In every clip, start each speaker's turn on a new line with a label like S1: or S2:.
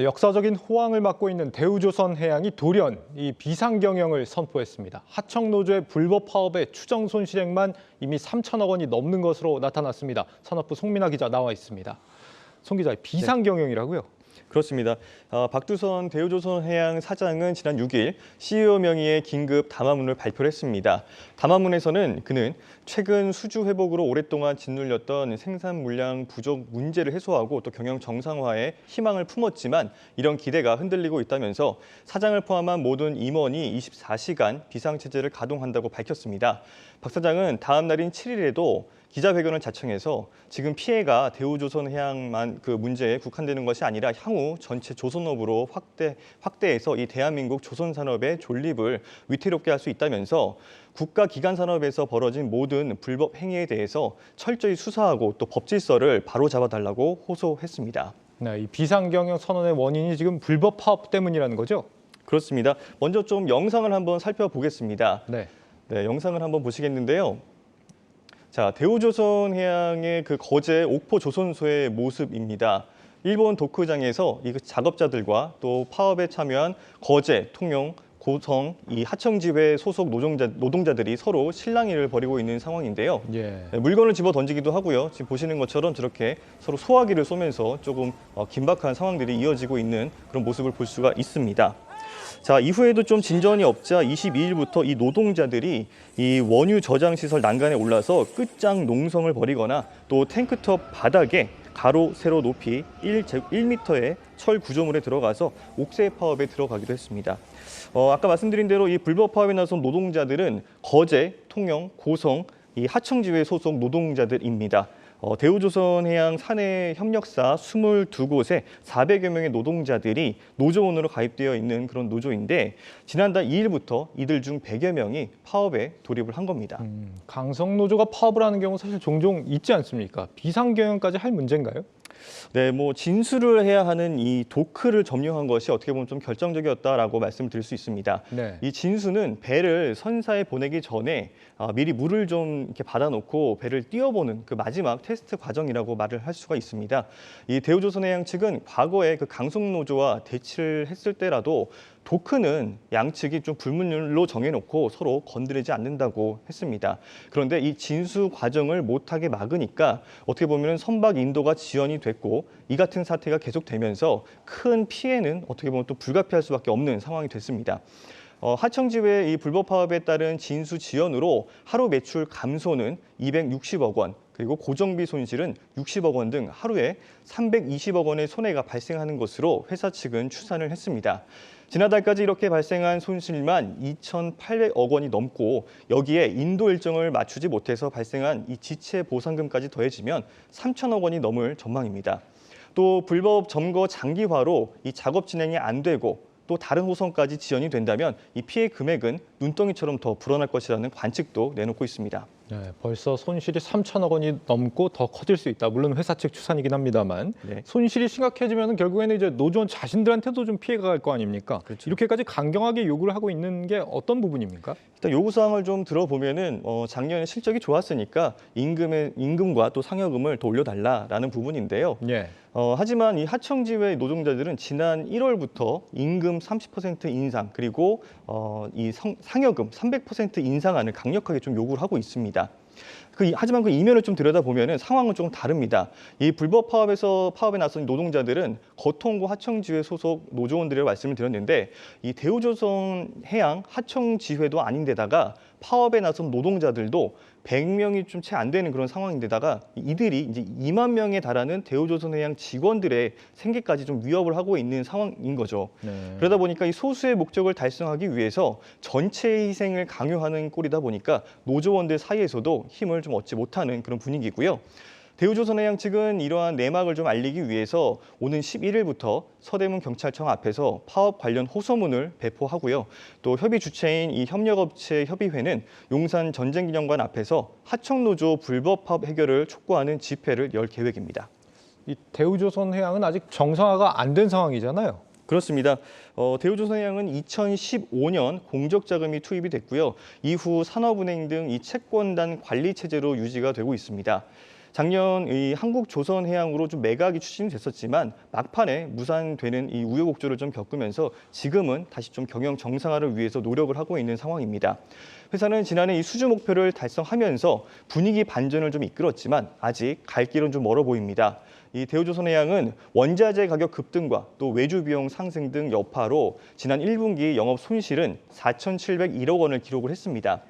S1: 역사적인 호황을 맞고 있는 대우조선해양이 돌연 이 비상경영을 선포했습니다. 하청노조의 불법 파업의 추정 손실액만 이미 3천억 원이 넘는 것으로 나타났습니다. 산업부 송민아 기자 나와 있습니다. 송 기자, 비상경영이라고요?
S2: 그렇습니다. 박두선 대우조선해양 사장은 지난 6일 CEO 명의의 긴급 담화문을 발표를 했습니다. 담화문에서는 그는 최근 수주 회복으로 오랫동안 짓눌렸던 생산 물량 부족 문제를 해소하고 또 경영 정상화에 희망을 품었지만 이런 기대가 흔들리고 있다면서 사장을 포함한 모든 임원이 24시간 비상체제를 가동한다고 밝혔습니다. 박 사장은 다음 날인 7일에도 기자회견을 자청해서 지금 피해가 대우조선해양만 그 문제에 국한되는 것이 아니라 향후 전체 조선업으로 확대해서 이 대한민국 조선산업의 존립을 위태롭게 할 수 있다면서 국가기관 산업에서 벌어진 모든 불법 행위에 대해서 철저히 수사하고 또 법질서를 바로잡아달라고 호소했습니다.
S1: 네, 이 비상경영 선언의 원인이 지금 불법 파업 때문이라는 거죠?
S2: 그렇습니다. 먼저 좀 영상을 한번 살펴보겠습니다.
S1: 네,
S2: 영상을 한번 보시겠는데요. 자, 대우조선해양의 그 거제 옥포조선소의 모습입니다. 일본 도크장에서 이 작업자들과 또 파업에 참여한 거제, 통영, 고성, 이 하청지회 소속 노동자들이 서로 실랑이를 벌이고 있는 상황인데요. 물건을 집어 던지기도 하고요. 지금 보시는 것처럼 저렇게 서로 소화기를 쏘면서 조금 긴박한 상황들이 이어지고 있는 그런 모습을 볼 수가 있습니다. 자, 이후에도 좀 진전이 없자 22일부터 이 노동자들이 이 원유 저장 시설 난간에 올라서 끝장 농성을 벌이거나 또 탱크톱 바닥에 가로, 세로 높이 1m의 철 구조물에 들어가서 옥새 파업에 들어가기도 했습니다. 아까 말씀드린 대로 이 불법 파업에 나선 노동자들은 거제, 통영, 고성, 이 하청지회 소속 노동자들입니다. 대우조선해양 사내 협력사 22곳에 400여 명의 노동자들이 노조원으로 가입되어 있는 그런 노조인데 지난달 2일부터 이들 중 100여 명이 파업에 돌입을 한 겁니다.
S1: 강성노조가 파업을 하는 경우 사실 종종 있지 않습니까? 비상경영까지 할 문제인가요?
S2: 네, 진술을 해야 하는 이 도크를 점령한 것이 어떻게 보면 좀 결정적이었다라고 말씀을 드릴 수 있습니다.
S1: 네.
S2: 이 진수는 배를 선사에 보내기 전에 미리 물을 좀 이렇게 받아놓고 배를 띄워보는 그 마지막 테스트 과정이라고 말을 할 수가 있습니다. 이 대우조선해양 측은 과거에 그 강성노조와 대치를 했을 때라도 도크는 양측이 좀 불문율로 정해놓고 서로 건드리지 않는다고 했습니다. 그런데 이 진수 과정을 못하게 막으니까 어떻게 보면 선박 인도가 지연이 됐고 이 같은 사태가 계속되면서 큰 피해는 어떻게 보면 또 불가피할 수밖에 없는 상황이 됐습니다. 하청지회 이 불법 파업에 따른 진수 지연으로 하루 매출 감소는 260억 원, 그리고 고정비 손실은 60억 원 등 하루에 320억 원의 손해가 발생하는 것으로 회사 측은 추산을 했습니다. 지난달까지 이렇게 발생한 손실만 2,800억 원이 넘고 여기에 인도 일정을 맞추지 못해서 발생한 이 지체 보상금까지 더해지면 3천억 원이 넘을 전망입니다. 또 불법 점거 장기화로 이 작업 진행이 안 되고 또 다른 호선까지 지연이 된다면 이 피해 금액은 눈덩이처럼 더 불어날 것이라는 관측도 내놓고 있습니다.
S1: 네, 벌써 손실이 3천억 원이 넘고 더 커질 수 있다. 물론 회사 측 추산이긴 합니다만 손실이 심각해지면 결국에는 이제 노조원 자신들한테도 좀 피해가 갈 거 아닙니까?
S2: 그렇죠.
S1: 이렇게까지 강경하게 요구를 하고 있는 게 어떤 부분입니까?
S2: 일단 요구 사항을 좀 들어보면은 작년에 실적이 좋았으니까 임금과 또 상여금을 더 올려달라라는 부분인데요. 하지만 이 하청지회 노동자들은 지난 1월부터 임금 30% 인상 그리고 이 상여금 300% 인상안을 강력하게 좀 요구를 하고 있습니다. 하지만 그 이면을 좀 들여다보면 상황은 조금 다릅니다. 이 불법 파업에 나선 노동자들은 거통고 하청지회 소속 노조원들이라고 말씀을 드렸는데 이 대우조선해양 하청지회도 아닌데다가 파업에 나선 노동자들도 100명이 좀 채 안 되는 그런 상황인데다가 이들이 이제 2만 명에 달하는 대우조선해양 직원들의 생계까지 좀 위협을 하고 있는 상황인 거죠. 그러다 보니까 이 소수의 목적을 달성하기 위해서 전체의 희생을 강요하는 꼴이다 보니까 노조원들 사이에서도 힘을 좀 얻지 못하는 그런 분위기고요. 대우조선해양 측은 이러한 내막을 좀 알리기 위해서 오는 11일부터 서대문 경찰청 앞에서 파업 관련 호소문을 배포하고요. 또 협의 주체인 이 협력업체 협의회는 용산 전쟁기념관 앞에서 하청노조 불법 파업 해결을 촉구하는 집회를 열 계획입니다.
S1: 이 대우조선해양은 아직 정상화가 안 된 상황이잖아요.
S2: 그렇습니다. 대우조선해양은 2015년 공적자금이 투입이 됐고요. 이후 산업은행 등 이 채권단 관리 체제로 유지가 되고 있습니다. 작년 이 한국조선해양으로 좀 매각이 추진이 됐었지만 막판에 무산되는 이 우여곡절을 좀 겪으면서 지금은 다시 좀 경영 정상화를 위해서 노력을 하고 있는 상황입니다. 회사는 지난해 이 수주 목표를 달성하면서 분위기 반전을 좀 이끌었지만 아직 갈 길은 좀 멀어 보입니다. 이 대우조선해양은 원자재 가격 급등과 또 외주 비용 상승 등 여파로 지난 1분기 영업 손실은 4,701억 원을 기록을 했습니다.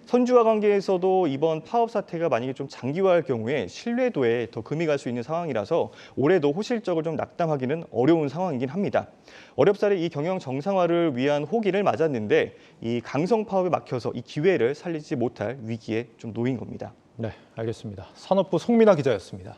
S2: 선주와 관계에서도 이번 파업 사태가 만약에 좀 장기화할 경우에 신뢰도에 더 금이 갈 수 있는 상황이라서 올해도 호실적을 좀 낙담하기는 어려운 상황이긴 합니다. 어렵사리 이 경영 정상화를 위한 호기를 맞았는데 이 강성 파업에 막혀서 이 기회를 살리지 못할 위기에 좀 놓인 겁니다.
S1: 네, 알겠습니다. 산업부 송민아 기자였습니다.